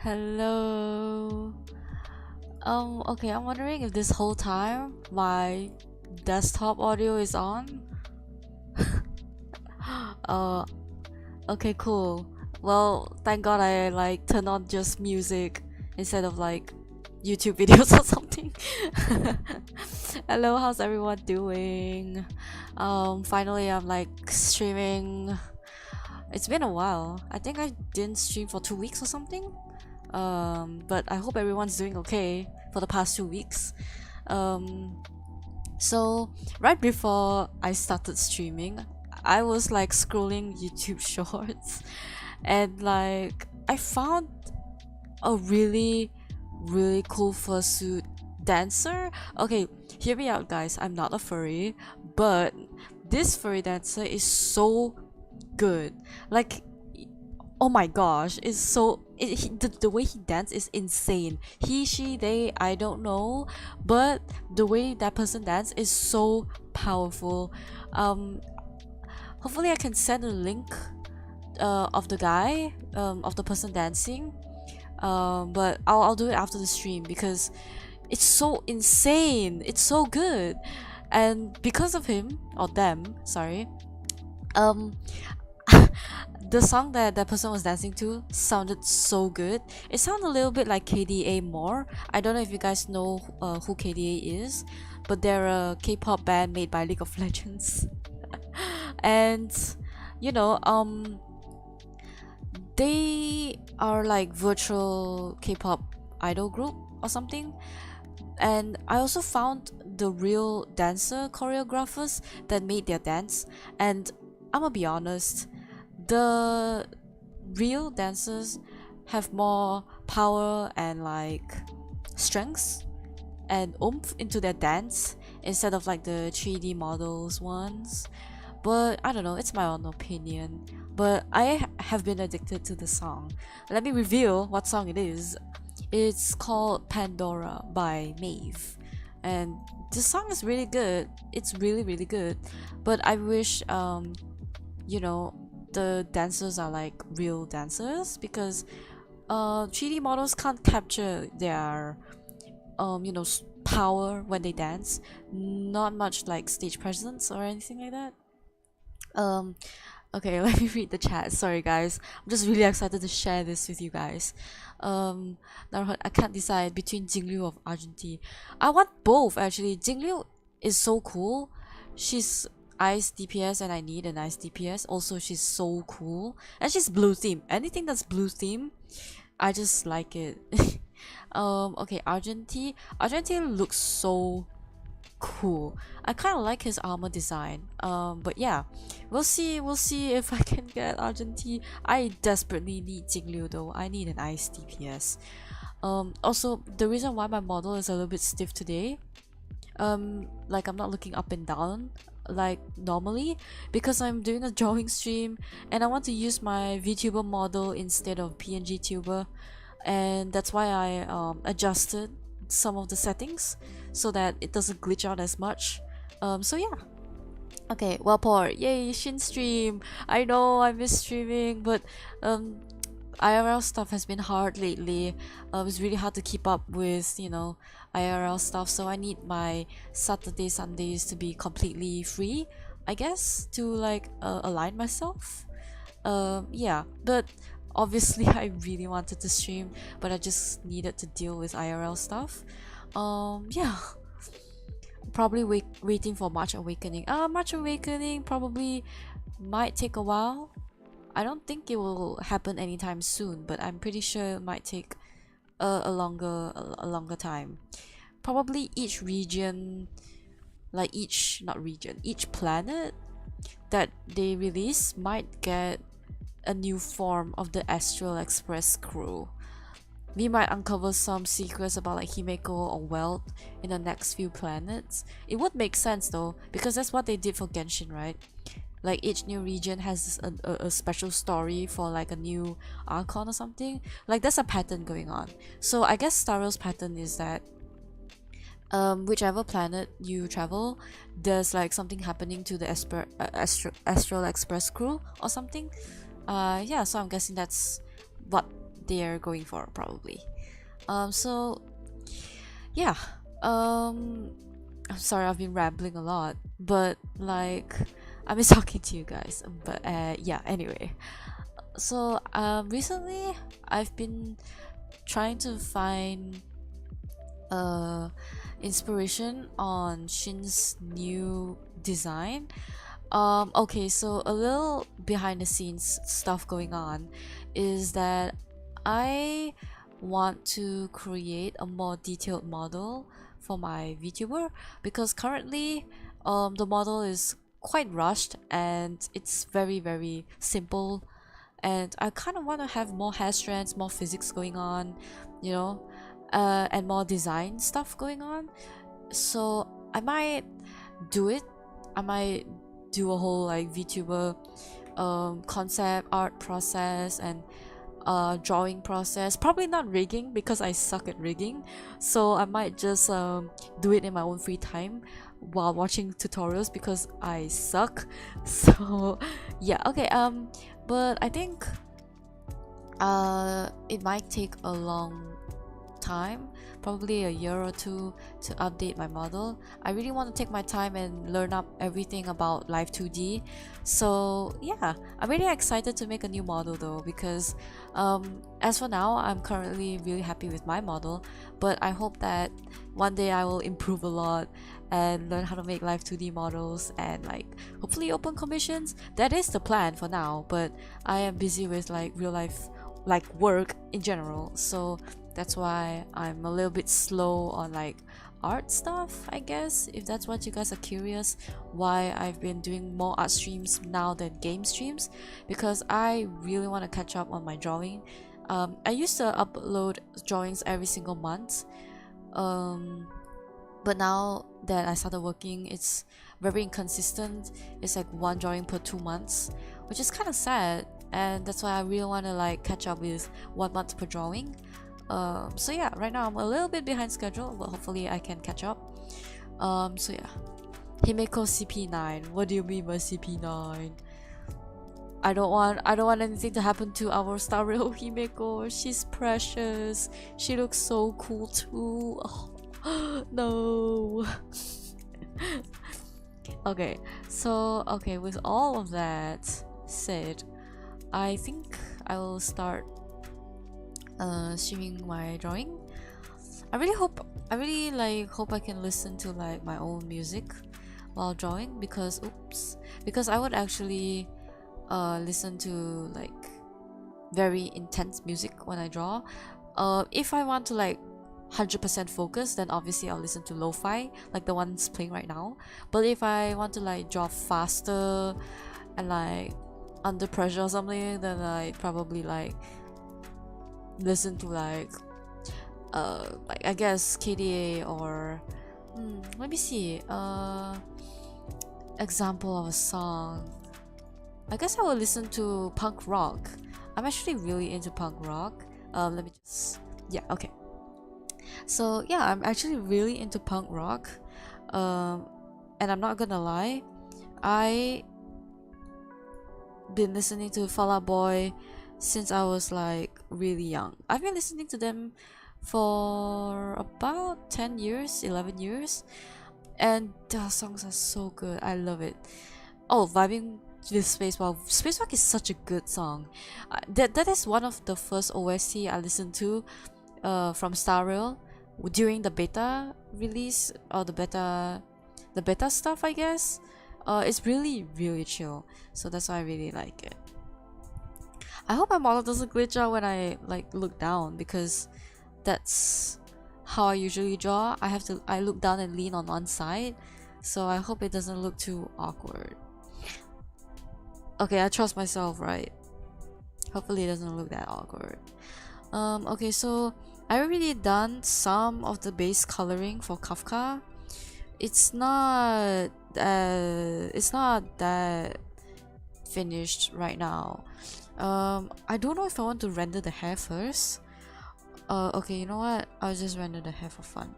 Hello. Okay, I'm wondering if this whole time my desktop audio is on. uh, okay, cool. Well, thank God I like turned on just music instead of like YouTube videos or something. Hello, how's everyone doing? Finally I'm like streaming. It's been a while. I think I didn't stream for 2 weeks or something. But I hope everyone's doing okay for the past 2 weeks. So right before I started streaming, I was like scrolling YouTube shorts, and like I found a really cool fursuit dancer. Okay, hear me out, guys. I'm not a furry, but this furry dancer is so good. Like, oh my gosh, it's so the way he dances is insane. He, she, they, I don't know, but the way that person dances is so powerful. Hopefully I can send a link of the guy, of the person dancing, but I'll do it after the stream because it's so insane, it's so good. And because of him or them, sorry, um the song that that person was dancing to sounded so good. It sounded a little bit like KDA more. I don't know if you guys know who KDA is, but they're a K-pop band made by League of Legends. And you know, they are like virtual K-pop idol group or something. And I also found the real dancer choreographers that made their dance, and I'm gonna be honest, the real dancers have more power and like strengths and oomph into their dance instead of like the 3D models ones. But I don't know, it's my own opinion. But I have been addicted to the song. Let me reveal what song it is. It's called Pandora by Maeve. And this song is really good. It's really, really good. But I wish, you know, the dancers are like real dancers, because 3D models can't capture their you know, power when they dance. Not much like stage presence or anything like that. Okay, let me read the chat. Sorry guys, I'm just really excited to share this with you guys. Now I can't decide between Jingliu of Argentine. I want both actually. Jingliu is so cool. She's ice DPS and I need an ice DPS. Also, she's so cool. And she's blue theme. Anything that's blue theme, I just like it. Okay, Argentine. Argentine looks so cool. I kind of like his armor design. But yeah, we'll see. We'll see if I can get Argentine. I desperately need Jingliu though. I need an ice DPS. Also, the reason why my model is a little bit stiff today, like I'm not looking up and down like normally, because I'm doing a drawing stream and I want to use my Vtuber model instead of PNG tuber, and that's why I adjusted some of the settings so that it doesn't glitch out as much. So yeah. Okay, well, Port, yay, Shin stream. I know I miss streaming, but IRL stuff has been hard lately. It's really hard to keep up with, you know, IRL stuff, so I need my Saturday, Sundays to be completely free, I guess, to like align myself. Yeah, but obviously I really wanted to stream, but I just needed to deal with IRL stuff. Yeah. Probably waiting for March Awakening. March Awakening probably might take a while. I don't think it will happen anytime soon, but I'm pretty sure it might take a longer time. Probably each region, like each planet that they release might get a new form of the Astral Express crew. We might uncover some secrets about like Himeko or Welt in the next few planets. It would make sense though, because that's what they did for Genshin, right? Like each new region has a special story for like a new Archon or something. Like there's a pattern going on. So I guess Star Rail's pattern is that whichever planet you travel, there's like something happening to the Astral Express crew or something. Yeah, so I'm guessing that's what they're going for probably. So yeah, I'm sorry I've been rambling a lot, but like I've been talking to you guys. But yeah, anyway, so recently I've been trying to find inspiration on Shin's new design. Okay, so a little behind the scenes stuff going on is that I want to create a more detailed model for my VTuber, because currently the model is quite rushed and it's very simple, and I kind of want to have more hair strands, more physics going on, you know, and more design stuff going on. So I might do it. I might do a whole like VTuber concept art process and drawing process. Probably not rigging, because I suck at rigging, so I might just do it in my own free time while watching tutorials, because I suck. So yeah, okay, but I think it might take a long time, probably a year or two, to update my model. I really want to take my time and learn up everything about Live 2D. So yeah, I'm really excited to make a new model though, because as for now I'm currently really happy with my model, but I hope that one day I will improve a lot and learn how to make Live 2D models and like hopefully open commissions. That is the plan for now, but I am busy with like real life like work in general, so that's why I'm a little bit slow on like art stuff, I guess, if that's what you guys are curious, why I've been doing more art streams now than game streams, because I really want to catch up on my drawing. I used to upload drawings every single month, but now that I started working, it's very inconsistent. It's like one drawing per 2 months, which is kind of sad, and that's why I really want to like catch up with 1 month per drawing. So yeah, right now I'm a little bit behind schedule, but hopefully I can catch up. So yeah, Himeko CP9. What do you mean by CP9? I don't want anything to happen to our star rail Himeko. She's precious. She looks so cool too. Oh, no. Okay, so with all of that said, I think I will start streaming my drawing. I really hope I can listen to like my own music while drawing, because I would actually listen to like very intense music when I draw. If I want to like 100% focus, then obviously I'll listen to lo-fi like the ones playing right now. But if I want to like draw faster and like under pressure or something, then I probably like listen to like I guess KDA, or let me see, example of a song. I guess I will listen to punk rock. I'm actually really into punk rock. Let me just, yeah, okay. So yeah, I'm actually really into punk rock, and I'm not gonna lie, I been listening to Fall Out Boy since I was like really young. I've been listening to them for about 10 years, 11 years, and their songs are so good. I love it. Oh, Vibing with Spacewalk. Spacewalk is such a good song. That is one of the first OST I listened to from Star Rail during the beta release, or the beta stuff, I guess. It's really chill, so that's why I really like it. I hope my model doesn't glitch out when I like look down, because that's how I usually draw. I look down and lean on one side, so I hope it doesn't look too awkward. Okay, I trust myself, right? Hopefully it doesn't look that awkward. Okay, so I already done some of the base coloring for Kafka. It's not that finished right now. I don't know if I want to render the hair first. Okay, you know what? I'll just render the hair for fun.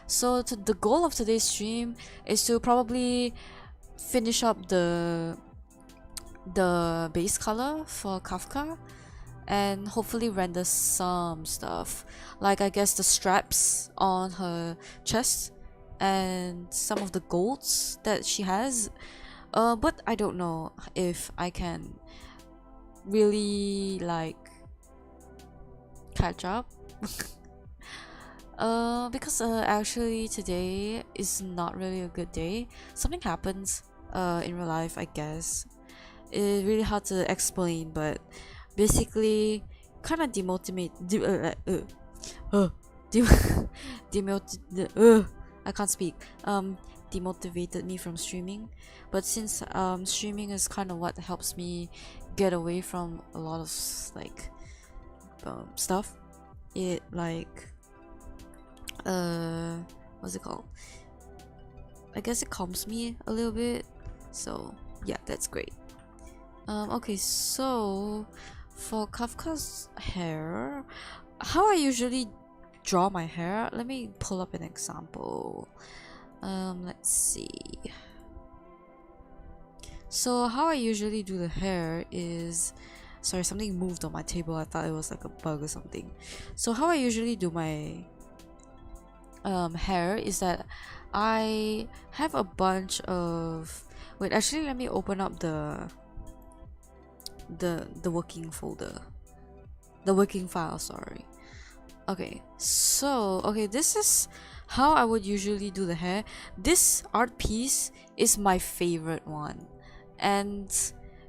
So the goal of today's stream is to probably finish up the base color for Kafka, and hopefully render some stuff, like I guess the straps on her chest and some of the golds that she has. But I don't know if I can really like catch up. Because actually today is not really a good day. Something happens in real life, I guess. It's really hard to explain, but basically kind of I can't speak. Demotivated me from streaming. But since streaming is kind of what helps me get away from a lot of like stuff, it like what's it called, I guess it calms me a little bit, so yeah, that's great. Okay, so for Kafka's hair, how I usually draw my hair, let me pull up an example. Let's see. So how I usually do the hair is, sorry, something moved on my table. I thought it was like a bug or something. So how I usually do my hair is that I have a bunch of, wait, actually let me open up the working folder, the working file, sorry. Okay, so this is how I would usually do the hair. This art piece is my favorite one, and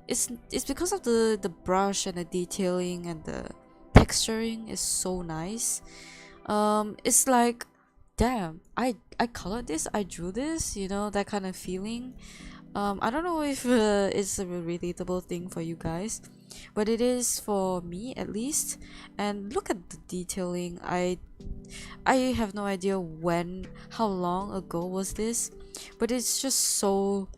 it's because of the brush and the detailing and the texturing is so nice. It's like damn, I colored this, I drew this, you know, that kind of feeling. I don't know if it's a relatable thing for you guys, but it is for me at least. And look at the detailing. I have no idea how long ago was this, but it's just so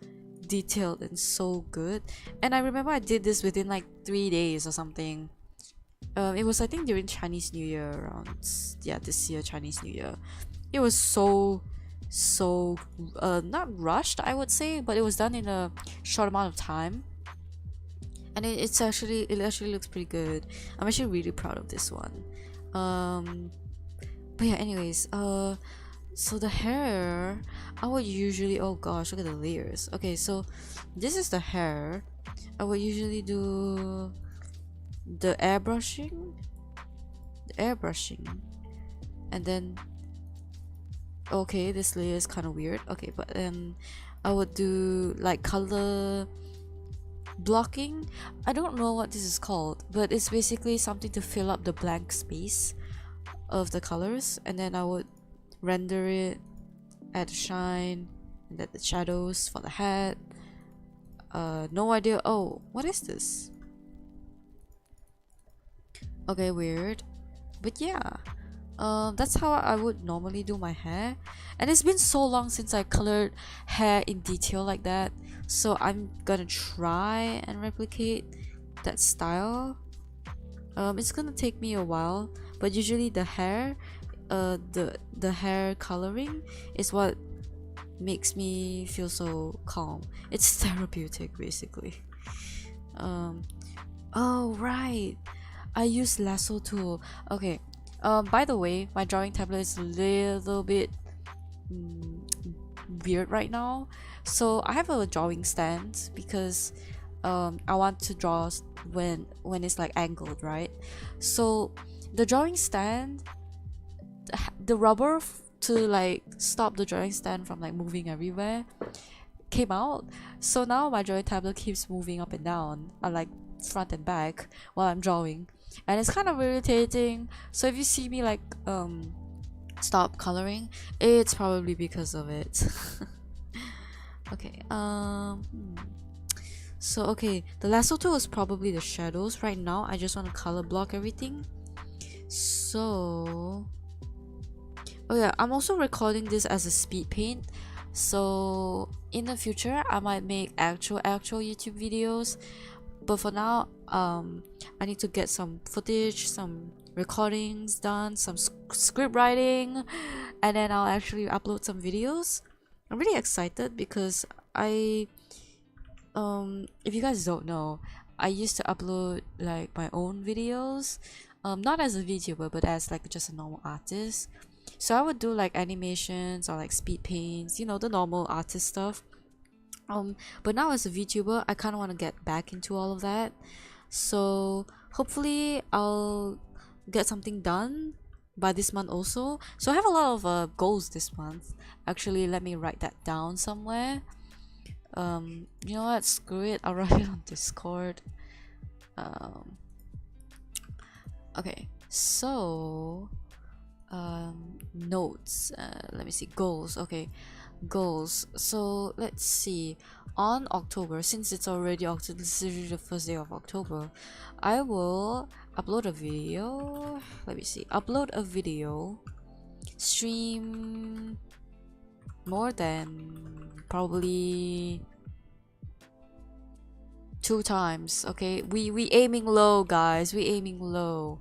detailed and so good. And I remember I did this within like 3 days or something. It was, I think, during Chinese New Year, around, yeah, this year Chinese New Year. It was so not rushed, I would say, but it was done in a short amount of time, and it actually looks pretty good. I'm actually really proud of this one. But yeah, anyways, so the hair, I would usually, oh gosh, look at the layers. Okay, so this is the hair. I would usually do the airbrushing, and then, okay, this layer is kind of weird. Okay, but then I would do like color blocking. I don't know what this is called, but it's basically something to fill up the blank space of the colors, and then I would render it, add shine, and then the shadows for the hat. No idea. Oh, what is this? Okay, weird, but yeah. That's how I would normally do my hair, and it's been so long since I colored hair in detail like that, so I'm gonna try and replicate that style. It's gonna take me a while, but usually the hair, the hair coloring is what makes me feel so calm. It's therapeutic, basically. Oh right, I use lasso tool. Okay. By the way, my drawing tablet is a little bit weird right now. So I have a drawing stand because I want to draw when it's like angled, right? So the drawing stand, the rubber to like stop the drawing stand from like moving everywhere came out. So now my drawing tablet keeps moving up and down, like front and back, while I'm drawing, and it's kind of irritating. So if you see me like stop coloring, it's probably because of it. Okay, so okay, the lasso tool is probably the shadows. Right now I just want to color block everything. So oh yeah, I'm also recording this as a speed paint, so in the future I might make actual YouTube videos, but for now I need to get some footage, some recordings done, some script writing, and then I'll actually upload some videos. I'm really excited because if you guys don't know, I used to upload like my own videos, not as a VTuber but as like just a normal artist. So I would do like animations or like speed paints, you know, the normal artist stuff. But now as a VTuber, I kind of want to get back into all of that. So hopefully I'll get something done by this month also. So I have a lot of goals this month. Actually, let me write that down somewhere. You know what? Screw it. I'll write it on Discord. Okay. So notes. Let me see. Goals. Okay. Goals. So let's see. On October, since it's already October, this is the first day of October, I will upload a video. Let me see. Upload a video. Stream more than probably 2 times. Okay, we aiming low, guys. We aiming low,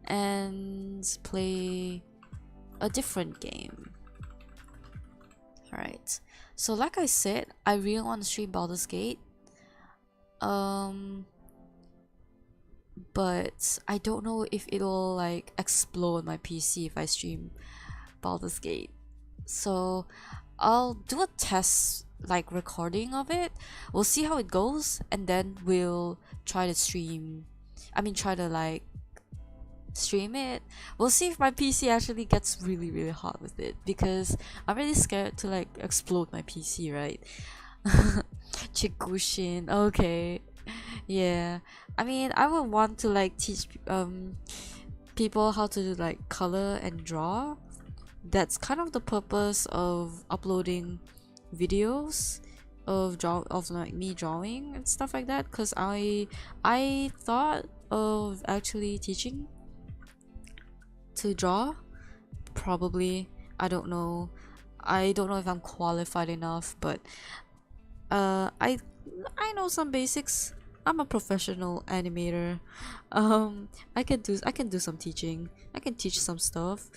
and play a different game. Alright, so like I said, I really want to stream Baldur's Gate, but I don't know if it'll like explode my PC if I stream Baldur's Gate. So I'll do a test like recording of it. We'll see how it goes, and then we'll try to try to like stream it. We'll see if my PC actually gets really hot with it, because I'm really scared to like explode my PC, right? Chikushin, okay. Yeah, I mean, I would want to like teach people how to like color and draw, that's kind of the purpose of uploading videos of like me drawing and stuff like that, because I thought of actually teaching to draw. Probably, I don't know if I'm qualified enough, but I know some basics. I'm a professional animator. I can do some teaching. I can teach some stuff.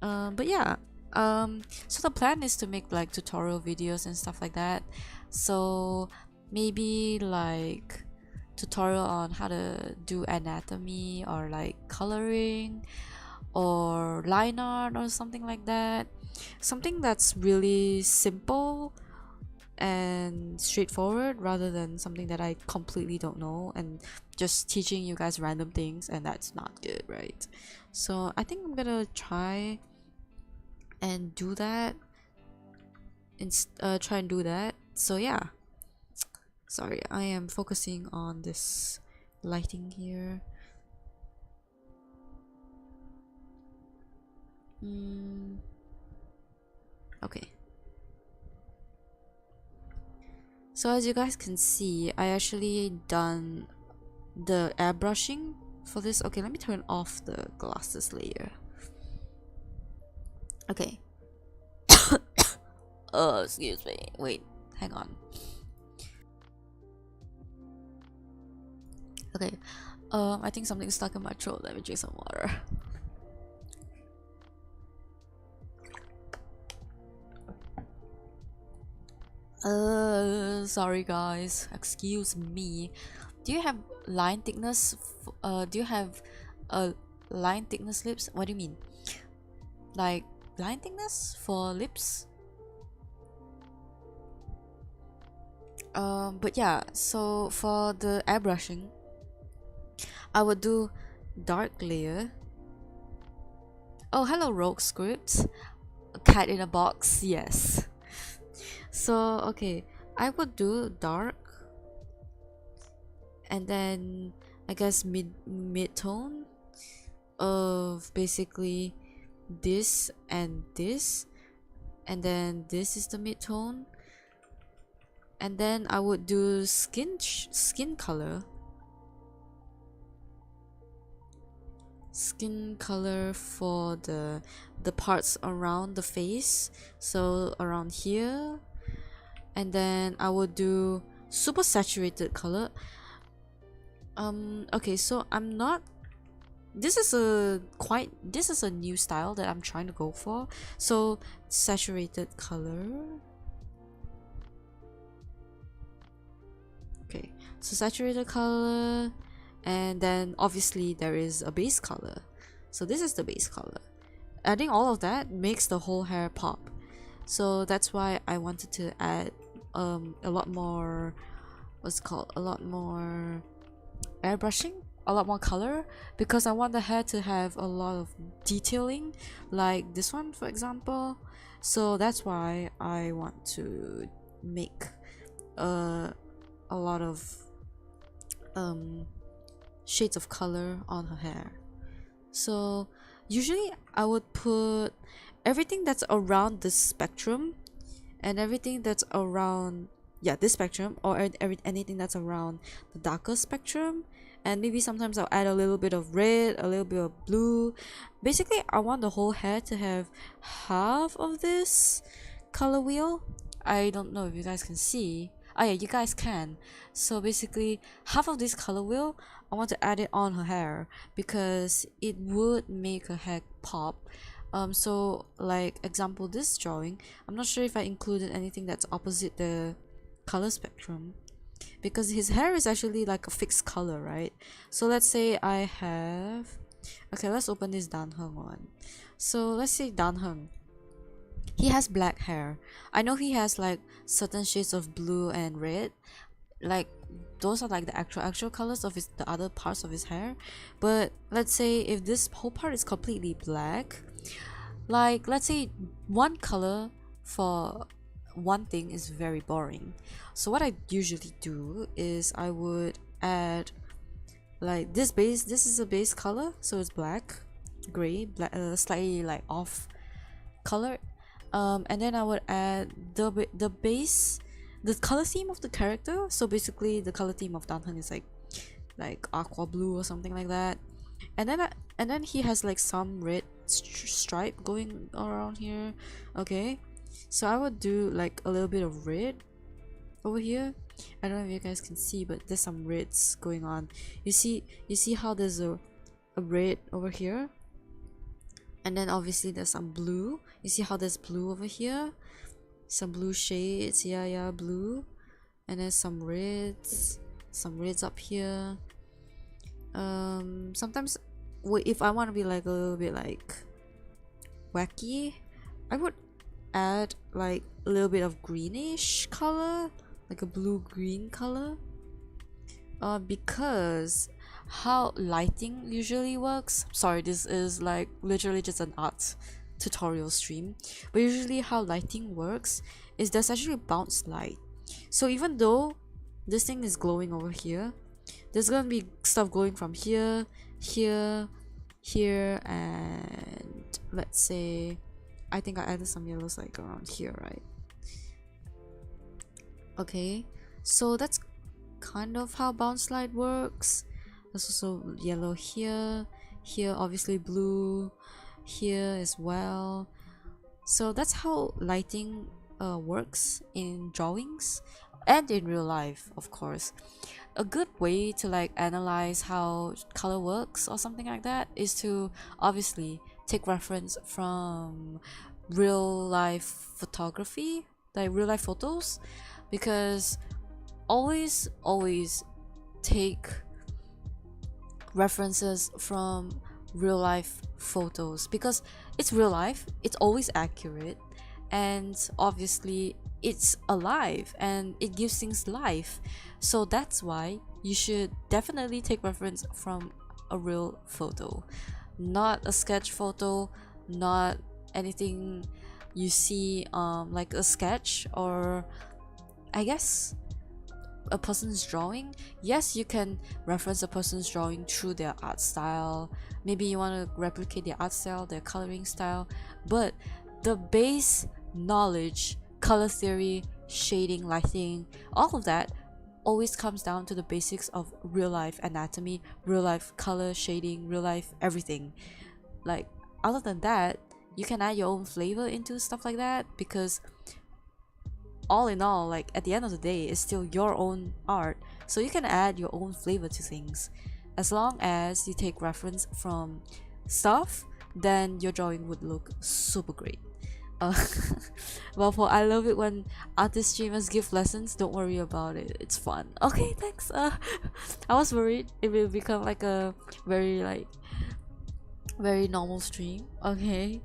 But yeah. So the plan is to make like tutorial videos and stuff like that. So maybe like tutorial on how to do anatomy or like coloring or line art or something like that. Something that's really simple and straightforward, rather than something that I completely don't know and just teaching you guys random things, and that's not good, right? So I think I'm gonna try and do that So yeah, sorry, I am focusing on this lighting here. Okay. So as you guys can see, I actually done the airbrushing for this. Okay, let me turn off the glasses layer. Okay. Excuse me. Wait, hang on. Okay. I think something's stuck in my throat. Let me drink some water. Sorry guys. Excuse me. Do you have line thickness? Do you have line thickness lips? What do you mean? Like line thickness for lips? But yeah, so for the airbrushing, I would do dark layer. Oh, hello Rogue Script. Cat in a box, yes. So okay, I would do dark, and then I guess mid-tone of basically this and this, and then this is the mid-tone, and then I would do skin color for the parts around the face, so around here, and then I would do super saturated color. Okay, so I'm not this is a new style that I'm trying to go for. So saturated color. Okay, so saturated color, and then obviously there is a base color. So this is the base color. Adding all of that makes the whole hair pop. So that's why I wanted to add a lot more airbrushing, a lot more color, because I want the hair to have a lot of detailing, like this one for example. So that's why I want to make a lot of shades of color on her hair. So usually I would put everything that's around this spectrum, and everything that's around this spectrum, or anything that's around the darker spectrum, and maybe sometimes I'll add a little bit of red, a little bit of blue. Basically I want the whole hair to have half of this color wheel. I don't know if you guys can see. Oh yeah, you guys can. So basically half of this color wheel, I want to add it on her hair because it would make her hair pop. So like example, this drawing, I'm not sure if I included anything that's opposite the color spectrum, because his hair is actually like a fixed color, right? So let's say I have, okay, let's open this Danheng one. So let's say Danheng, he has black hair. I know he has like certain shades of blue and red, like those are like the actual colors of the other parts of his hair. But let's say if this whole part is completely black, like let's say one color for one thing is very boring. So what I usually do is I would add like this is a base color, so it's black, gray, black, slightly like off color, and then I would add the base, the color theme of the character. So basically the color theme of Danhan is like aqua blue or something like that, and then he has like some red stripe going around here. Okay, so I would do like a little bit of red over here. I don't know if you guys can see, but there's some reds going on. You see how there's a red over here, and then obviously there's some blue. You see how there's blue over here, some blue shades, yeah, blue, and then some reds up here. Sometimes if I want to be like a little bit like wacky, I would add like a little bit of greenish color, like a blue-green color, because how lighting usually works. Sorry, this is like literally just an art tutorial stream, but usually how lighting works is there's actually bounce light. So even though this thing is glowing over here, there's gonna be stuff going from here, here, and let's say I think I added some yellows like around here, right? Okay, so that's kind of how bounce light works. There's also yellow here, obviously blue here as well. So that's how lighting works in drawings and in real life, of course. A good way to like analyze how color works or something like that is to obviously take reference from real life photography, like real life photos, because always take references from real life photos, because it's real life, it's always accurate, and obviously it's alive and it gives things life. So that's why you should definitely take reference from a real photo, not a sketch photo, not anything you see like a sketch or I guess a person's drawing. Yes, you can reference a person's drawing through their art style. Maybe you want to replicate their art style, their coloring style, but the base knowledge, color theory, shading, lighting, all of that always comes down to the basics of real life anatomy, real life color, shading, real life everything. Like other than that, you can add your own flavor into stuff like that, because all in all, like at the end of the day, it's still your own art, so you can add your own flavor to things. As long as you take reference from stuff, then your drawing would look super great. Well, for I love it when artist streamers give lessons. Don't worry about it, it's fun. Okay, thanks. I was worried it will become like a very normal stream. Okay,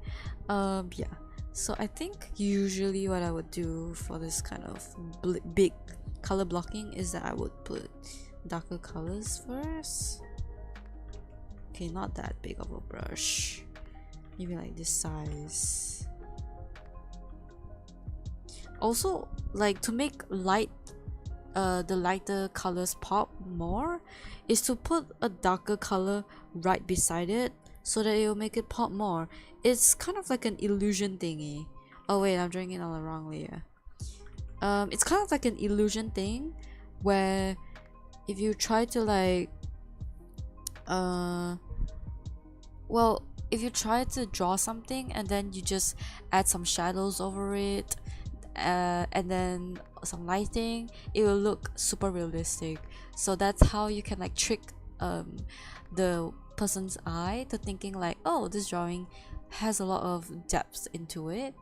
yeah. So I think usually what I would do for this kind of big color blocking is that I would put darker colors first. Okay, not that big of a brush, maybe like this size. Also, like to make light the lighter colors pop more is to put a darker color right beside it, so that it will make it pop more. It's kind of like an illusion thingy. Oh wait, I'm drawing it on the wrong layer. It's kind of like an illusion thing where if you try to like well, if you try to draw something and then you just add some shadows over it, and then some lighting, it will look super realistic. So that's how you can like trick the person's eye to thinking like, oh, this drawing has a lot of depth into it.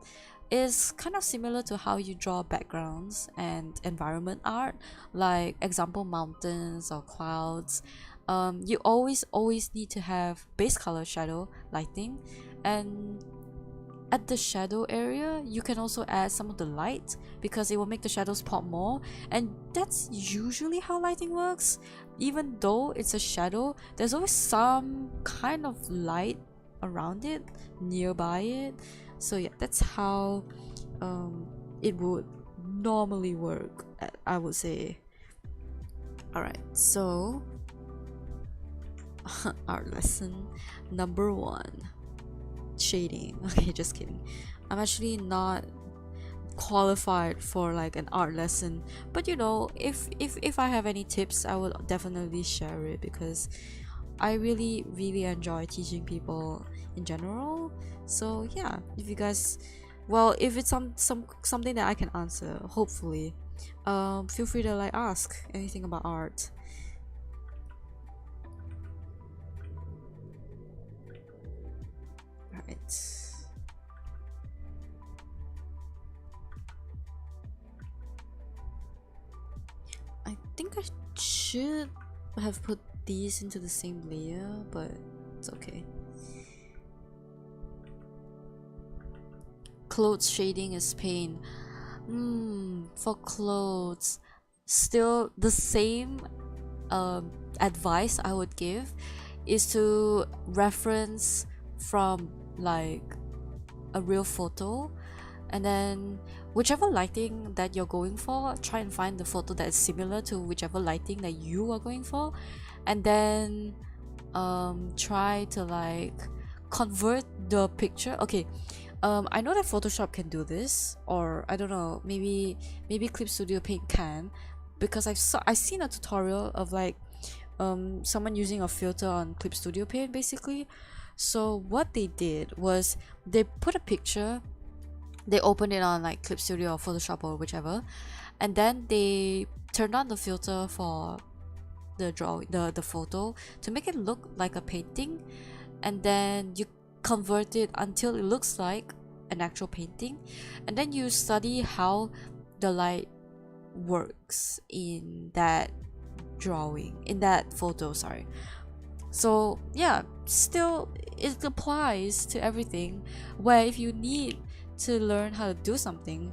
Is kind of similar to how you draw backgrounds and environment art, like example mountains or clouds. You always need to have base color, shadow, lighting, and at the shadow area you can also add some of the light, because it will make the shadows pop more. And that's usually how lighting works. Even though it's a shadow, there's always some kind of light around it, nearby it. So yeah, that's how it would normally work, I would say. Alright, so our lesson number 1, shading. Okay, just kidding. I'm actually not qualified for like an art lesson, but you know, if I have any tips, I will definitely share it, because I really enjoy teaching people in general. So yeah, if you guys, well, if it's something that I can answer, hopefully, feel free to like ask anything about art. Right. I think I should have put these into the same layer, but it's okay. Clothes shading is pain. For clothes, still the same advice I would give is to reference from like a real photo, and then whichever lighting that you're going for, try and find the photo that is similar to whichever lighting that you are going for, and then try to like convert the picture. Okay, I know that Photoshop can do this, or I don't know, maybe Clip Studio Paint can, because I've seen a tutorial of like someone using a filter on Clip Studio Paint basically. So what they did was they put a picture, they opened it on like Clip Studio or Photoshop or whichever, and then they turned on the filter for the photo to make it look like a painting, and then you convert it until it looks like an actual painting, and then you study how the light works in that photo, sorry. So yeah, still it applies to everything, where if you need to learn how to do something,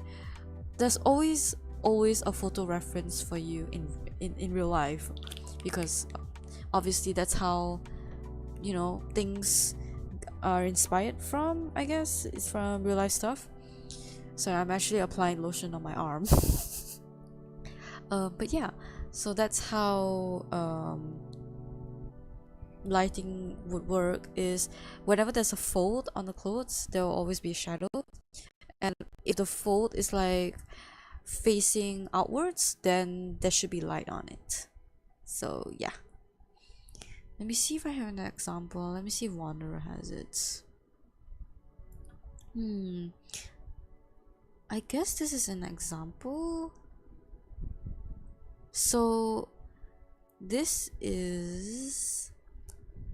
there's always a photo reference for you in real life, because obviously that's how, you know, things are inspired from. I guess it's from real life stuff. So I'm actually applying lotion on my arm. But yeah, so that's how lighting would work, is whenever there's a fold on the clothes, there will always be a shadow, and if the fold is like facing outwards, then there should be light on it. So yeah, let me see if I have an example. Let me see if Wanderer has it. I guess this is an example. So this is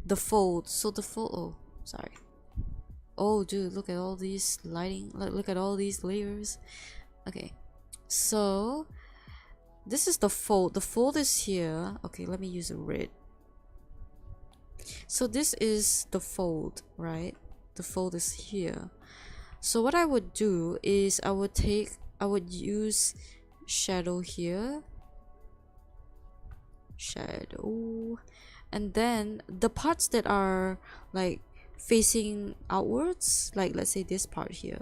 the fold. So the fold, oh sorry, oh dude, look at all these lighting, look at all these layers. Okay, so this is the fold. The fold is here. Okay, let me use a red. So this is the fold, right? The fold is here. So what I would do is I would use shadow here, shadow, and then the parts that are like facing outwards, like let's say this part here,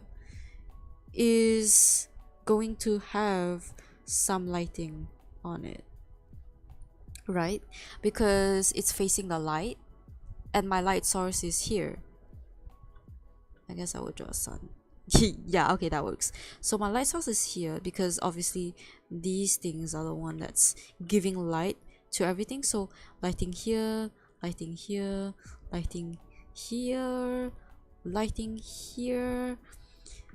is going to have some lighting on it, right? Because it's facing the light, and my light source is here. I guess I would draw a sun. Yeah, okay, that works. So my light source is here because obviously these things are the one that's giving light to everything. So lighting here, lighting here, lighting here, lighting here.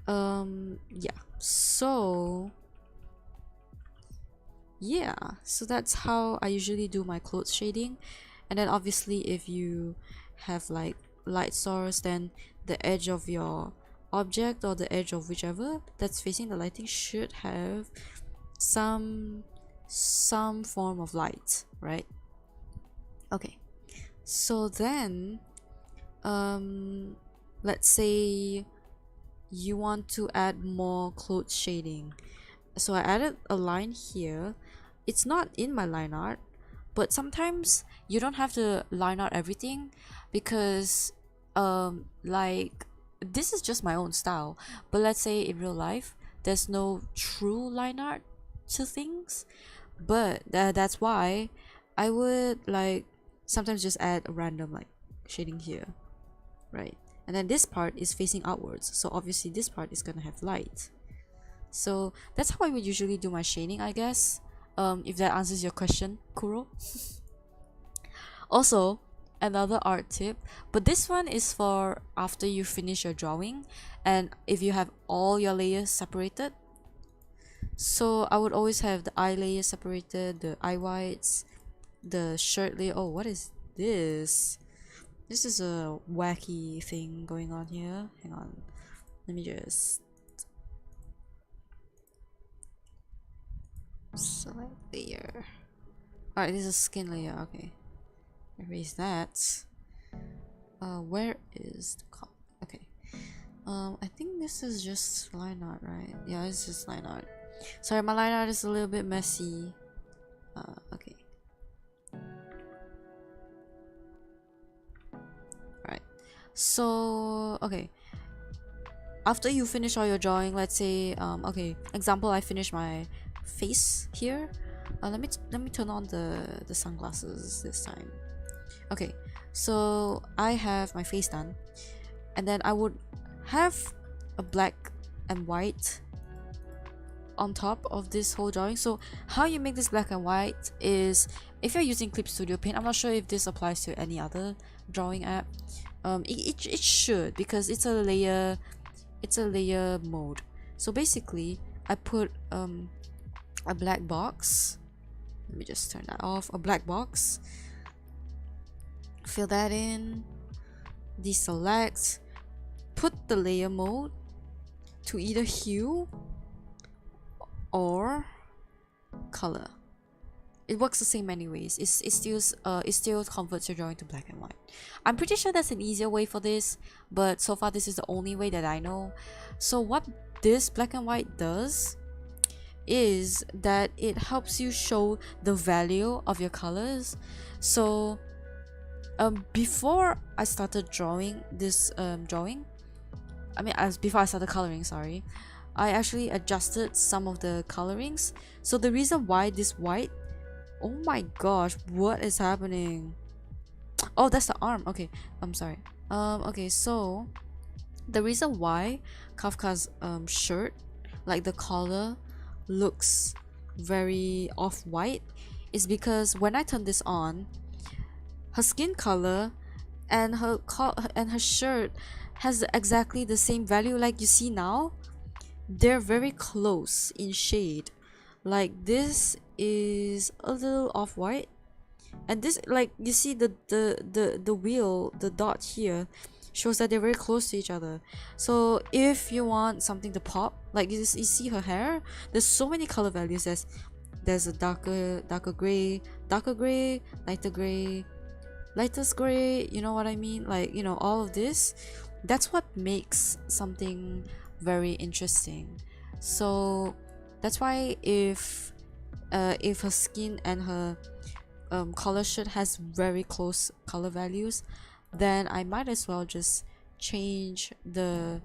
Yeah, so yeah, so that's how I usually do my clothes shading. And then obviously if you have like light source, then the edge of your object or the edge of whichever that's facing the lighting should have some form of light, right? Okay, so then let's say you want to add more clothes shading. So I added a line here. It's not in my line art, but sometimes you don't have to line out everything, because like this is just my own style, but let's say in real life there's no true line art to things, but that's why I would like sometimes just add a random like shading here, right? and then this part is facing outwards, so obviously this part is gonna have light. So that's how I would usually do my shading, I guess. If that answers your question, Kuro. Also, another art tip, but this one is for after you finish your drawing and if you have all your layers separated. So I would always have the eye layer separated, the eye whites, the shirt layer. Oh, what is this? This is a wacky thing going on here. Hang on, let me just select layer. Alright, this is a skin layer. Okay, erase that. Where is the okay. I think this is just line art, right? Yeah, it's just line art. Sorry, my line art is a little bit messy. Okay. Alright. So, okay. After you finish all your drawing, let's say, okay, example, I finish my face here. Let me turn on the sunglasses this time. Okay, so I have my face done, and then I would have a black and white on top of this whole drawing. So how you make this black and white is if you're using Clip Studio Paint. I'm not sure if this applies to any other drawing app. It should, because it's a layer mode. So basically I put a black box. Let me just turn that off. A black box, fill that in, deselect, put the layer mode to either hue or color. It works the same anyways. It still converts your drawing to black and white. I'm pretty sure there's an easier way for this, but so far this is the only way that I know. So what this black and white does is that it helps you show the value of your colors. So before I started drawing this before I started coloring, sorry, I actually adjusted some of the colorings. So the reason why this white, oh my gosh, what is happening? Oh, that's the arm. Okay, I'm sorry. Okay, so the reason why Kafka's shirt, like the collar, looks very off-white is because when I turn this on, her skin color and her shirt has exactly the same value. Like you see now, they're very close in shade. Like this is a little off-white, and this, like you see the wheel, the dot here shows that they're very close to each other. So if you want something to pop, like you see her hair, there's so many color values. There's a darker gray, lighter gray, lightest gray, you know what I mean? Like, you know, all of this, that's what makes something very interesting. So that's why if her skin and her color shirt has very close color values, then I might as well just change the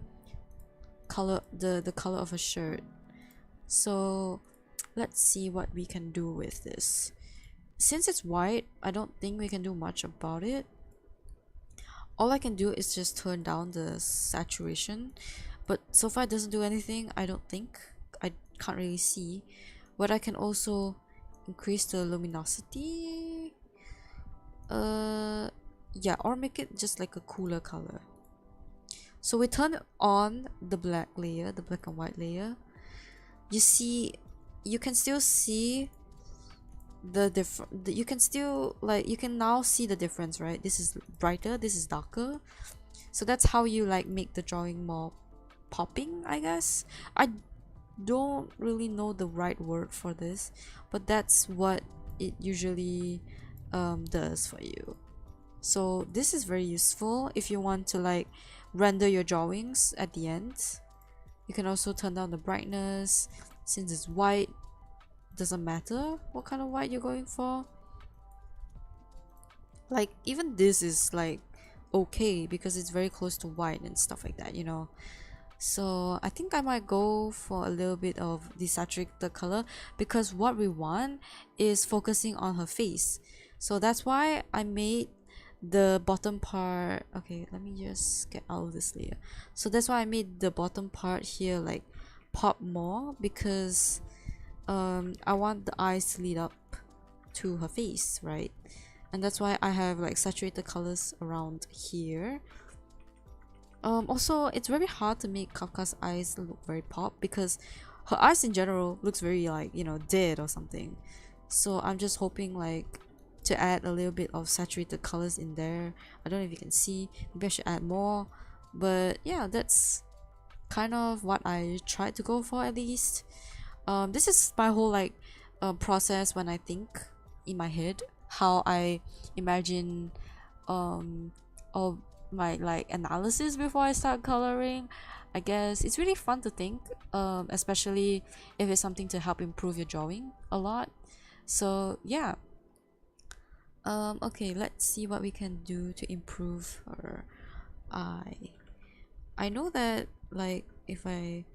color, the color of a shirt. So let's see what we can do with this. Since it's white, I don't think we can do much about it. All I can do is just turn down the saturation, but so far it doesn't do anything. I don't think, I can't really see. But I can also increase the luminosity, yeah, or make it just like a cooler color. So we turn on the black layer, the black and white layer. You see, you can still see the different, you can still, like, you can now see the difference, right? This is brighter, this is darker. So that's how you like make the drawing more popping, I guess. I don't really know the right word for this, but that's what it usually does for you. So this is very useful if you want to like render your drawings at the end. You can also turn down the brightness. Since it's white, doesn't matter what kind of white you're going for. Like even this is like okay because it's very close to white and stuff like that, you know. So I think I might go for a little bit of desaturate the color, because what we want is focusing on her face. So that's why I made the bottom part. Okay, let me just get out of this layer. So that's why I made the bottom part here like pop more, because I want the eyes to lead up to her face, right? And that's why I have like saturated colors around here. Also, it's very hard to make Kafka's eyes look very pop, because her eyes in general looks very like, you know, dead or something. So I'm just hoping like to add a little bit of saturated colors in there. I don't know if you can see, maybe I should add more, but yeah, that's kind of what I tried to go for at least. This is my whole like process when I think in my head, how I imagine all my like analysis before I start coloring. I guess it's really fun to think, especially if it's something to help improve your drawing a lot. So yeah. Okay, let's see what we can do to improve her eye. I know that like if I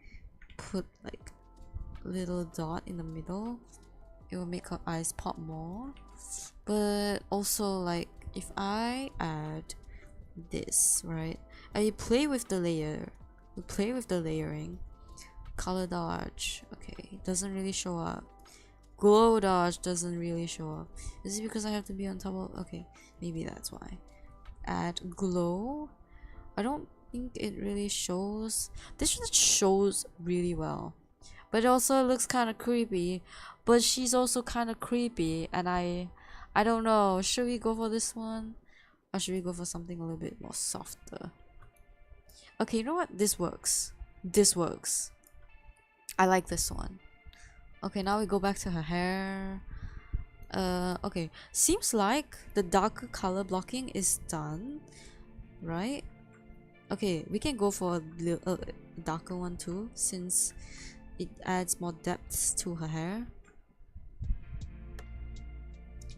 put like little dot in the middle, it will make her eyes pop more. But also like if I add this, right, I play with the layer, we play with the layering. Color dodge, okay, doesn't really show up. Glow dodge doesn't really show up. Is it because I have to be on top of, okay, maybe that's why. Add glow, I don't think it really shows. This just shows really well, but it also looks kind of creepy. But she's also kind of creepy, and I don't know, should we go for this one or should we go for something a little bit more softer? Okay, you know what, this works, this works. I like this one. Okay, now we go back to her hair. Okay, seems like the darker color blocking is done, right? Okay, we can go for a darker one too, since it adds more depth to her hair.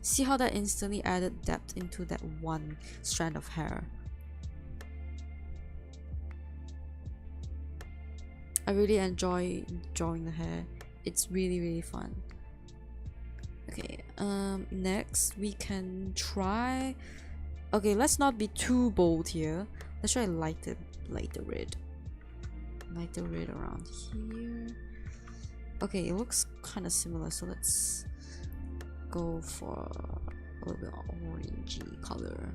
See how that instantly added depth into that one strand of hair. I really enjoy drawing the hair. It's really fun. Okay, next we can try, okay, let's not be too bold here. Let's try lighter red. Lighter red around here. Okay, it looks kind of similar, so let's go for a little bit of orangey color.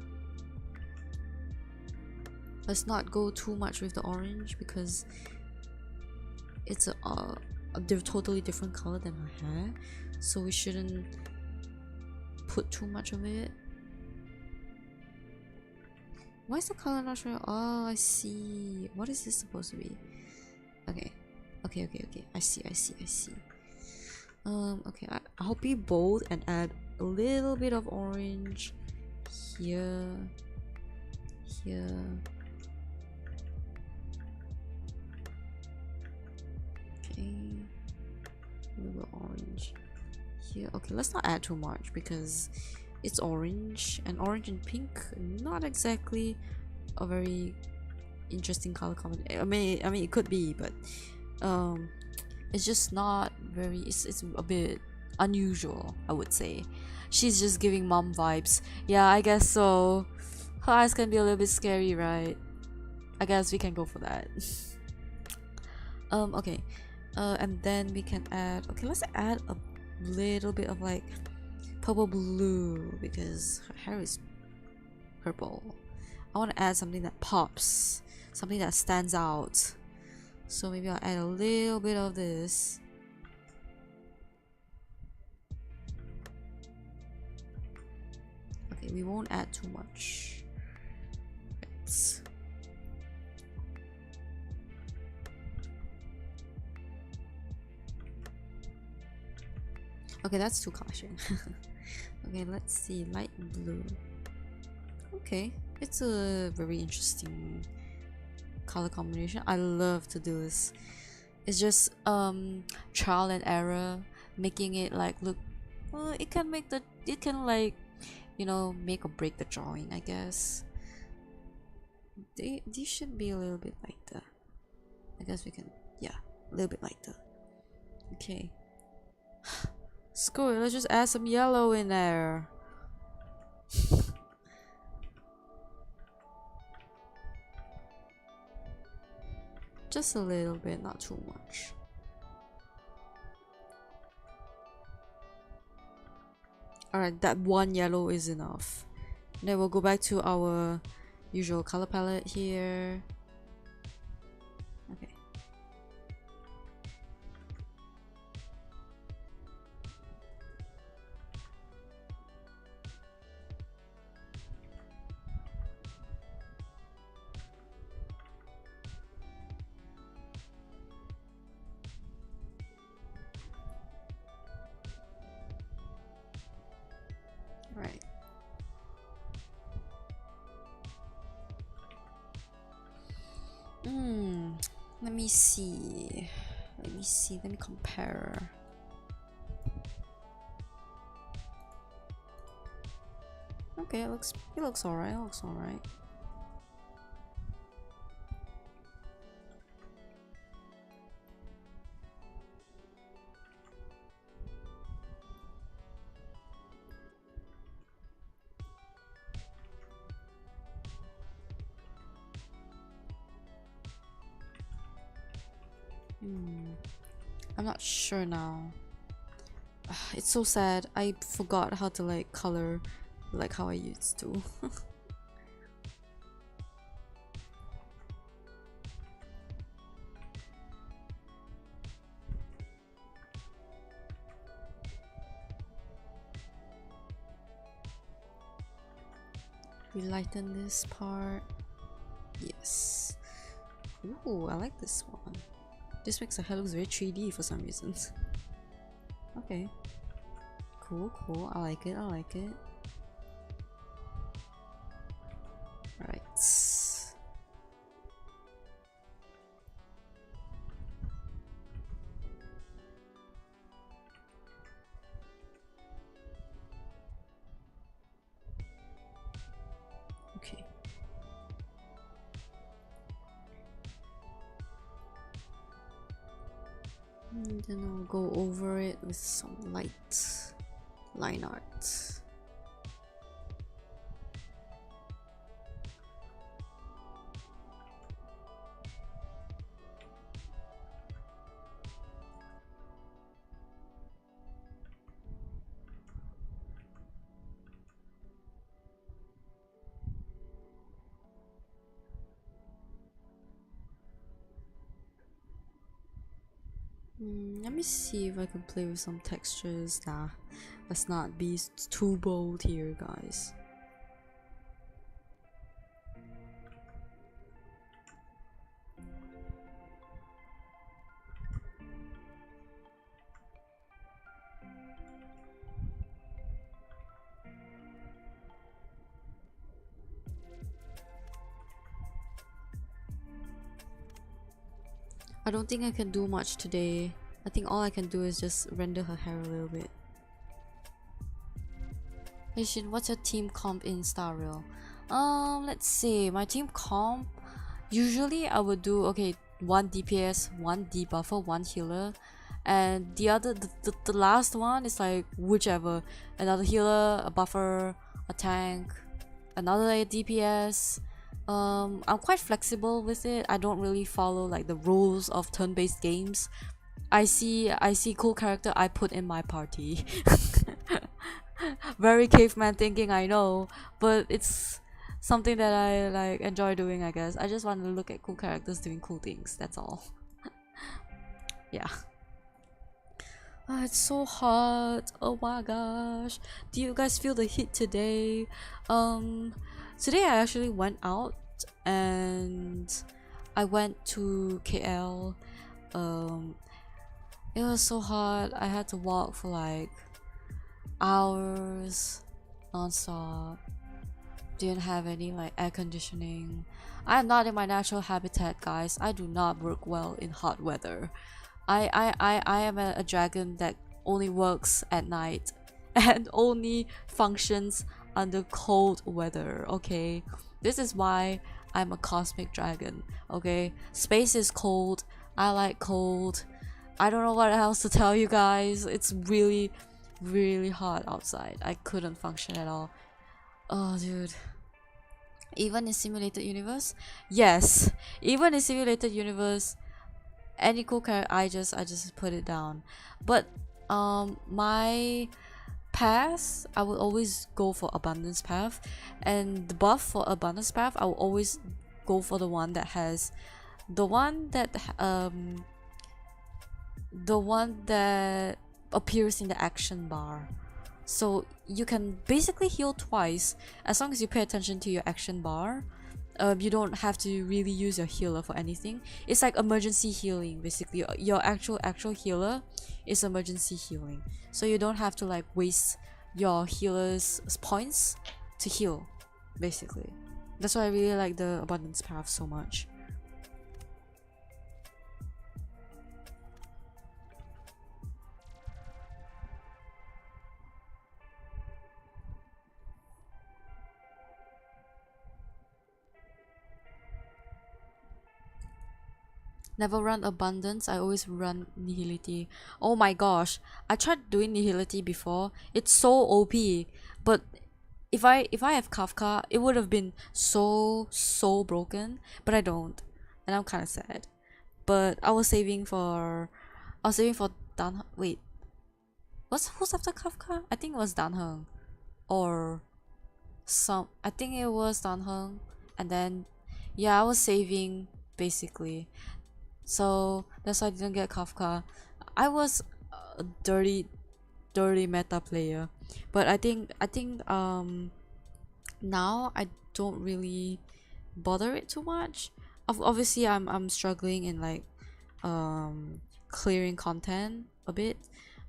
Let's not go too much with the orange because it's a totally different color than her hair, so we shouldn't put too much of it. Why is the color not showing? Oh, I see. What is this supposed to be? Okay. I see. Okay, I'll be bold and add a little bit of orange here. Okay, a little bit orange here. Okay, let's not add too much because it's orange, and orange and pink, not exactly a very interesting color combination. I mean it could be, but it's just not very, it's a bit unusual, I would say. She's just giving mom vibes. Yeah, I guess so. Her eyes can be a little bit scary, right? I guess we can go for that. Okay, and then we can add, okay, let's add a little bit of like purple blue because her hair is purple. I want to add something that pops, something that stands out. So maybe I'll add a little bit of this. Okay, we won't add too much. Right. Okay, that's too clashing. Okay, let's see, light blue. Okay, it's a very interesting color combination. I love to do this. It's just trial and error, making it like look, well, it can like, you know, make or break the drawing, I guess. These should be a little bit lighter. I guess we can, yeah, a little bit lighter. Okay. Screw it, let's just add some yellow in there. Just a little bit, not too much. Alright, that one yellow is enough. Then we'll go back to our usual color palette here. Okay. Right. Let me see. Let me compare. Okay, it looks alright, I'm not sure now. It's so sad. I forgot how to like color like how I used to. We lighten this part. Yes. Ooh, I like this one. This makes the hair look very 3D for some reasons. Okay. Cool. I like it. Right. Okay. And then I'll go over it with some light line art. Let me see if I can play with some textures. Nah, let's not be too bold here, guys. I don't think I can do much today. I think all I can do is just render her hair a little bit. Hey Shin, what's your team comp in Star Rail? Let's see. My team comp, usually I would do, okay, 1 DPS, 1 debuffer, 1 healer, and the last one is like whichever. Another healer, a buffer, a tank, another DPS. I'm quite flexible with it. I don't really follow like the rules of turn-based games. I see cool character, I put in my party. Very caveman thinking, I know, but it's something that I like enjoy doing, I guess. I just want to look at cool characters doing cool things, that's all. Yeah. It's so hot. Oh my gosh. Do you guys feel the heat today? Today I actually went out and I went to KL. It was so hot. I had to walk for like hours non-stop. Didn't have any like air conditioning. I'm not in my natural habitat, guys. I do not work well in hot weather. I am a dragon that only works at night and only functions under cold weather, okay? This is why I'm a cosmic dragon, okay? Space is cold. I like cold. I don't know what else to tell you guys. It's really, really hot outside. I couldn't function at all. Oh, dude. Even in simulated universe? Yes. Even in simulated universe, any cool character, I just put it down. But my path, I will always go for abundance path, and the buff for abundance path, I will always go for the one that has the one that appears in the action bar. So you can basically heal twice as long as you pay attention to your action bar. You don't have to really use your healer for anything. It's like emergency healing basically. Your actual healer is emergency healing, so you don't have to like waste your healer's points to heal basically. That's why I really like the abundance path so much. Never run abundance, I always run nihility. Oh my gosh, I tried doing nihility before. It's so OP, but if I have Kafka, it would have been so broken, but I don't, and I'm kind of sad. But I was saving for Dan. Wait, who's after Kafka? I think it was Danheng, or I think it was Danheng, and then yeah, I was saving basically. So that's why I didn't get Kafka. I was a dirty meta player, but I think now I don't really bother it too much. Obviously I'm struggling in like clearing content a bit,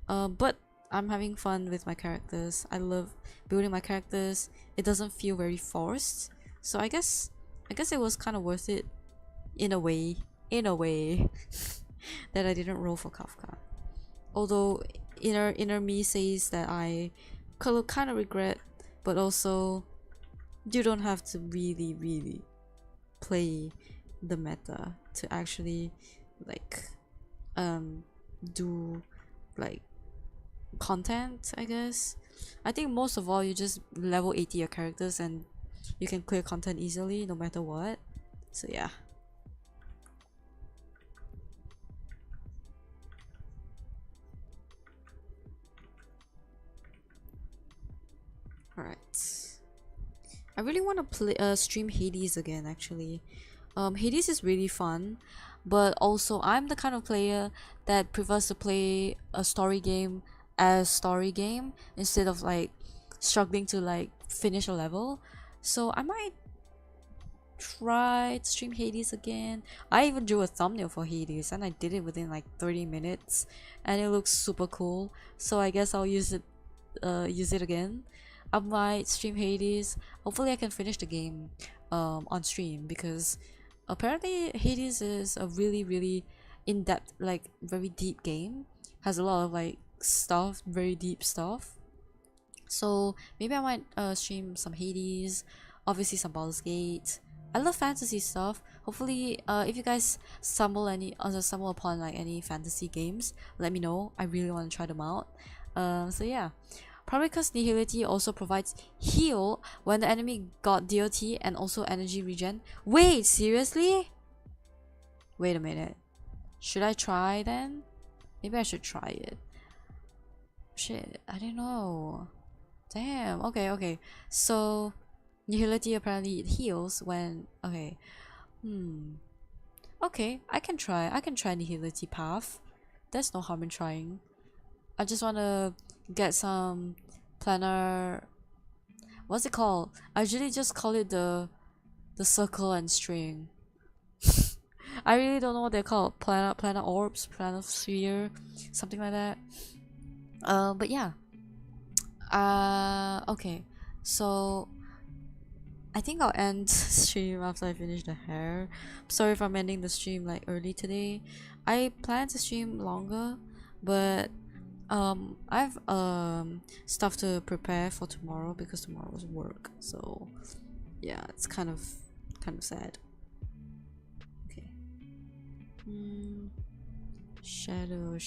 but I'm having fun with my characters. I love building my characters. It doesn't feel very forced, so I guess it was kind of worth it in a way that I didn't roll for Kafka. Although inner me says that I kind of regret, but also you don't have to really play the meta to actually like do like content, I guess. I think most of all you just level 80 your characters and you can clear content easily no matter what. So yeah. Alright. I really want to play stream Hades again actually. Hades is really fun, but also I'm the kind of player that prefers to play a story game as story game instead of like struggling to like finish a level. So I might try to stream Hades again. I even drew a thumbnail for Hades and I did it within like 30 minutes and it looks super cool. So I guess I'll use it again. I might stream Hades. Hopefully I can finish the game on stream, because apparently Hades is a really in-depth, like very deep game. Has a lot of like stuff, very deep stuff. So maybe I might stream some Hades, obviously some Baldur's Gate. I love fantasy stuff. Hopefully if you guys stumble upon like any fantasy games, let me know. I really want to try them out. So yeah. Probably because Nihility also provides heal when the enemy got DOT and also energy regen. Wait, seriously? Wait a minute. Should I try then? Maybe I should try it. Shit, I don't know. Damn, okay. So, Nihility apparently it heals when... Okay. Okay, I can try Nihility path. There's no harm in trying. I just want to get some planar, what's it called? I usually just call it the circle and string. I really don't know what they're called. Planar orbs, planar sphere, something like that. But yeah. Okay. So I think I'll end stream after I finish the hair. Sorry if I'm ending the stream like early today. I plan to stream longer, but I've stuff to prepare for tomorrow because tomorrow's work. So yeah, it's kind of sad. Okay. Shadow.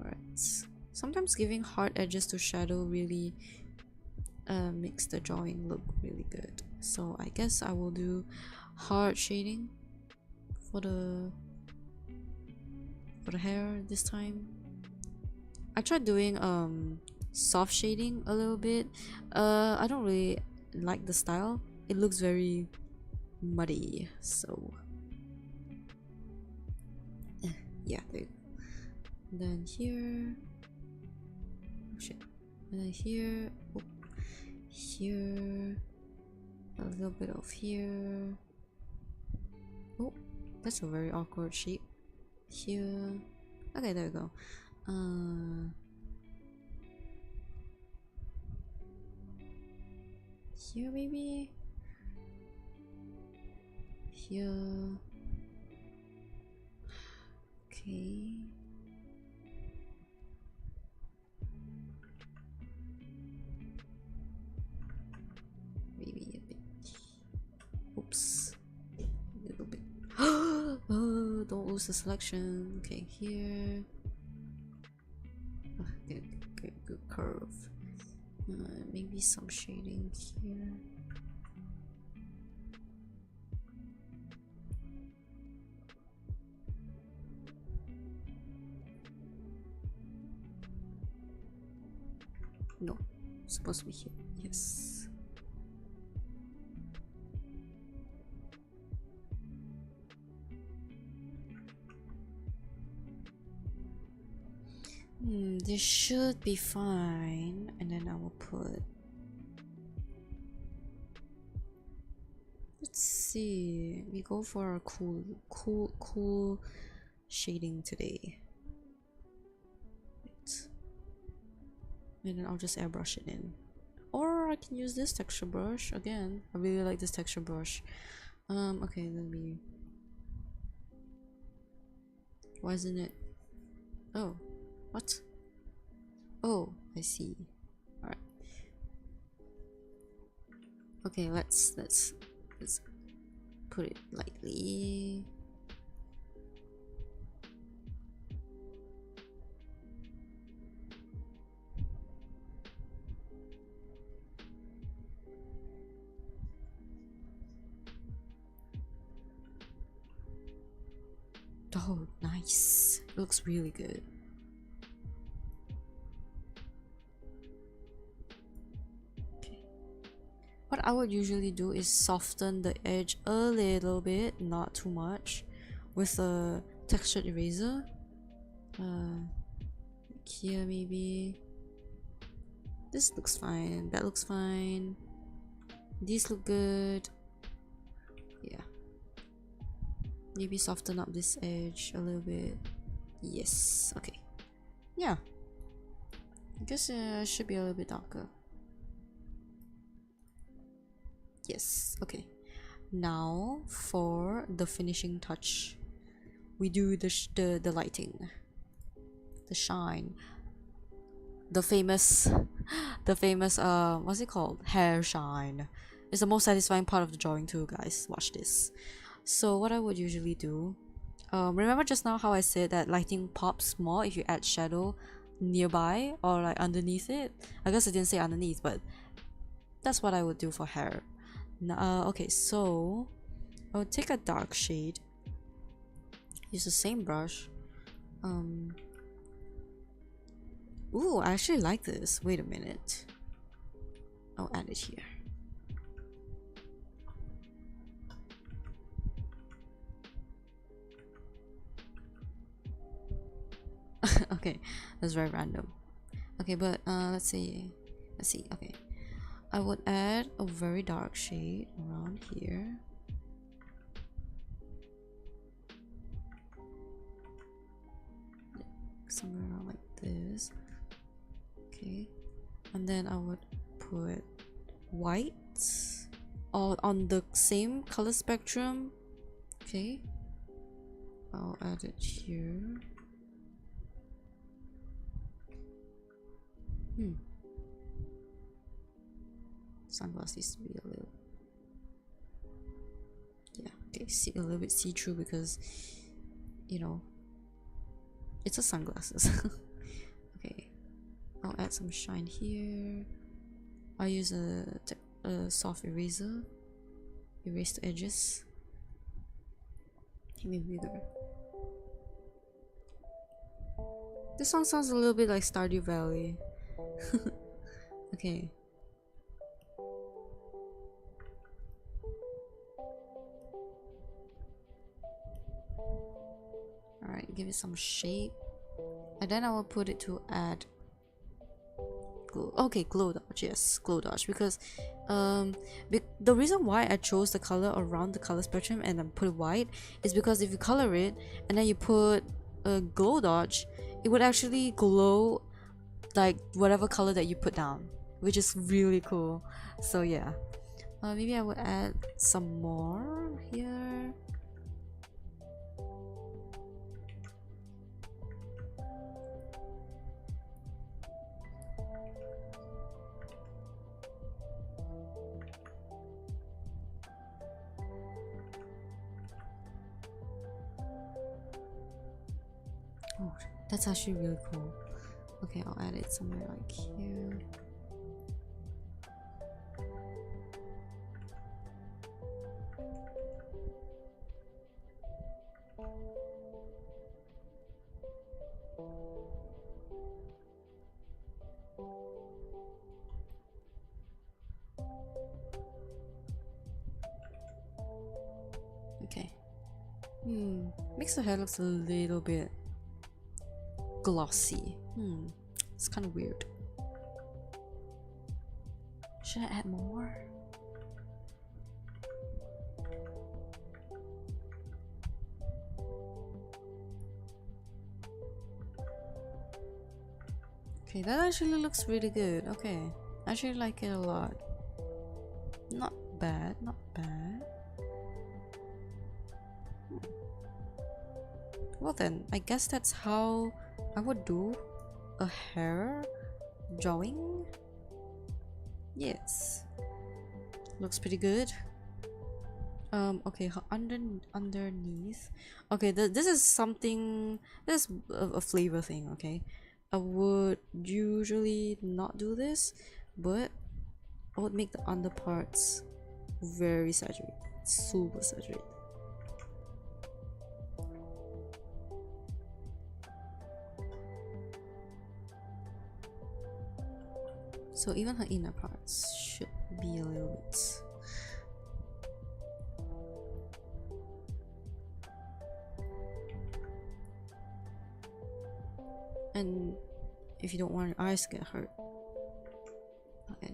Alright. Sometimes giving hard edges to shadow really makes the drawing look really good. So I guess I will do hard shading for the hair this time. I tried doing soft shading a little bit. I don't really like the style. It looks very muddy, so yeah, there you go. And then here, oh shit, and then here, oh, here, a little bit of here. Oh, that's a very awkward shape. Here, okay, there we go. Here maybe. Here. Okay. Maybe a bit. Oops. A little bit. Oh, don't lose the selection. Okay, here. Oh, good curve. Maybe some shading here. No, it's supposed to be here. Yes. This should be fine, and then I will put. Let's see. We go for a cool shading today. Right. And then I'll just airbrush it in, or I can use this texture brush again. I really like this texture brush. Okay, let me. Why isn't it? Oh, what? Oh, I see. All right. Okay, let's put it lightly. Oh, nice. It looks really good. Okay. What I would usually do is soften the edge a little bit, not too much, with a textured eraser. Here maybe. This looks fine. That looks fine. These look good. Yeah. Maybe soften up this edge a little bit. Yes. Okay. Yeah. I guess it should be a little bit darker. Yes. Okay. Now for the finishing touch, we do the lighting, the shine, the famous what's it called? Hair shine. It's the most satisfying part of the drawing too, guys. Watch this. So what I would usually do, remember just now how I said that lighting pops more if you add shadow nearby or like underneath it? I guess I didn't say underneath, but that's what I would do for hair. Okay, so I would take a dark shade, use the same brush. Ooh, I actually like this. Wait a minute. I'll add it here. Okay, that's very random. Okay, but let's see. Okay, I would add a very dark shade around here. Somewhere around like this. Okay, and then I would put white on the same color spectrum. Okay, I'll add it here. Sunglass needs to be a little, yeah, okay, see a little bit see-through because, you know, it's a sunglasses. Okay, I'll add some shine here. I use a soft eraser, erase the edges. Give me bigger. This song sounds a little bit like Stardew Valley. Okay. Alright, give it some shape. And then I will put it to add glow. Okay, glow dodge. Yes, glow dodge. Because the reason why I chose the color around the color spectrum and then put it white is because if you color it and then you put a glow dodge, it would actually glow like whatever color that you put down, which is really cool. So yeah, maybe I would add some more here. Oh, that's actually really cool. Okay, I'll add it somewhere like here. Okay. Makes the hair looks a little bit glossy. It's kind of weird. Should I add more? Okay, that actually looks really good. Okay, I actually like it a lot. Not bad, not bad. Well then, I guess that's how I would do a hair drawing. Yes, looks pretty good. Okay, underneath. Okay, this is something. This is a flavor thing. Okay, I would usually not do this, but I would make the underparts very saturated, super saturated. So even her inner parts should be a little bit. And if you don't want your eyes to get hurt. Okay.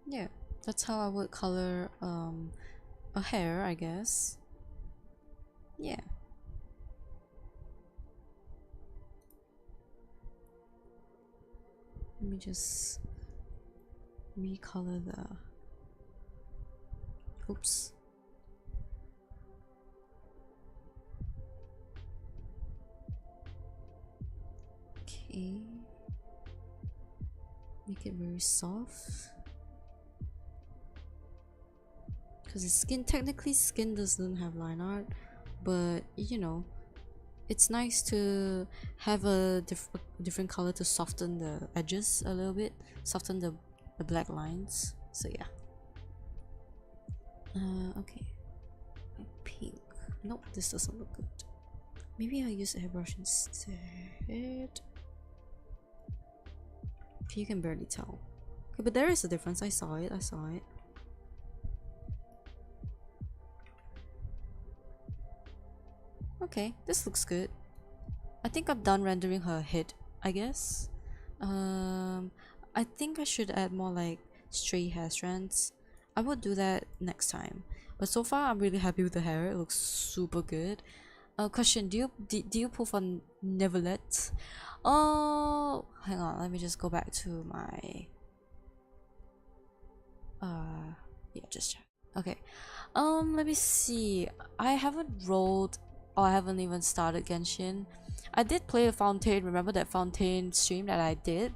Yeah, that's how I would color a hair, I guess. Yeah. Let me just recolor the... Oops. Okay. Make it very soft. Because his skin, technically skin doesn't have line art, but you know, it's nice to have a different color to soften the edges a little bit, soften the black lines. So yeah. Okay. Pink. Nope, this doesn't look good. Maybe I use airbrush instead. Okay, you can barely tell. Okay, but there is a difference. I saw it. I saw it. Okay, this looks good. I think I'm done rendering her head, I guess. I think I should add more like stray hair strands. I will do that next time. But so far, I'm really happy with the hair. It looks super good. Question: do you pull from Neverlet? Oh, hang on. Let me just go back to my. Yeah, just check. Okay. Let me see. I haven't rolled. Oh, I haven't even started Genshin. I did play a Fountain. Remember that Fountain stream that I did?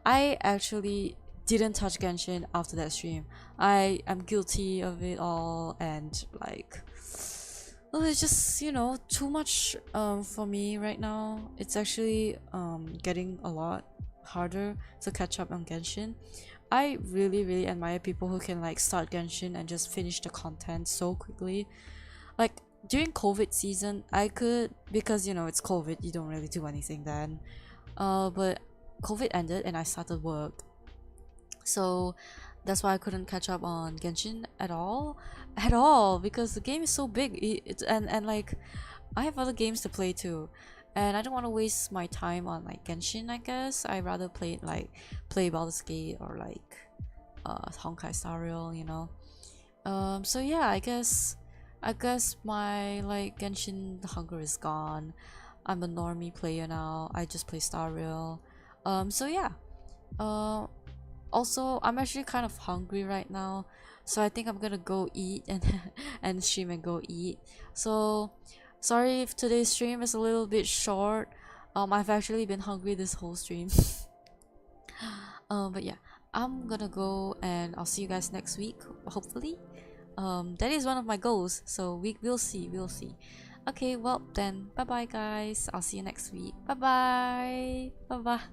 I actually didn't touch Genshin after that stream. I am guilty of it all, and like, well, it's just, you know, too much for me right now. It's actually getting a lot harder to catch up on Genshin. I really admire people who can like start Genshin and just finish the content so quickly. Like during COVID season, I could, because you know it's COVID, you don't really do anything then. But COVID ended and I started work, so that's why I couldn't catch up on Genshin at all, because the game is so big. And like I have other games to play too, and I don't want to waste my time on like Genshin. I guess I rather play Baldur's Gate or like Honkai Star Rail, you know. So yeah, I guess my like Genshin hunger is gone. I'm a normie player now. I just play Star Rail. So yeah. Uh, Also, I'm actually kind of hungry right now, so I think I'm gonna go eat and and stream and go eat. So sorry if today's stream is a little bit short. I've actually been hungry this whole stream. But yeah, I'm gonna go and I'll see you guys next week, hopefully. That is one of my goals, so we'll see, we'll see. Okay, well then, bye bye guys. I'll see you next week. Bye bye. Bye bye.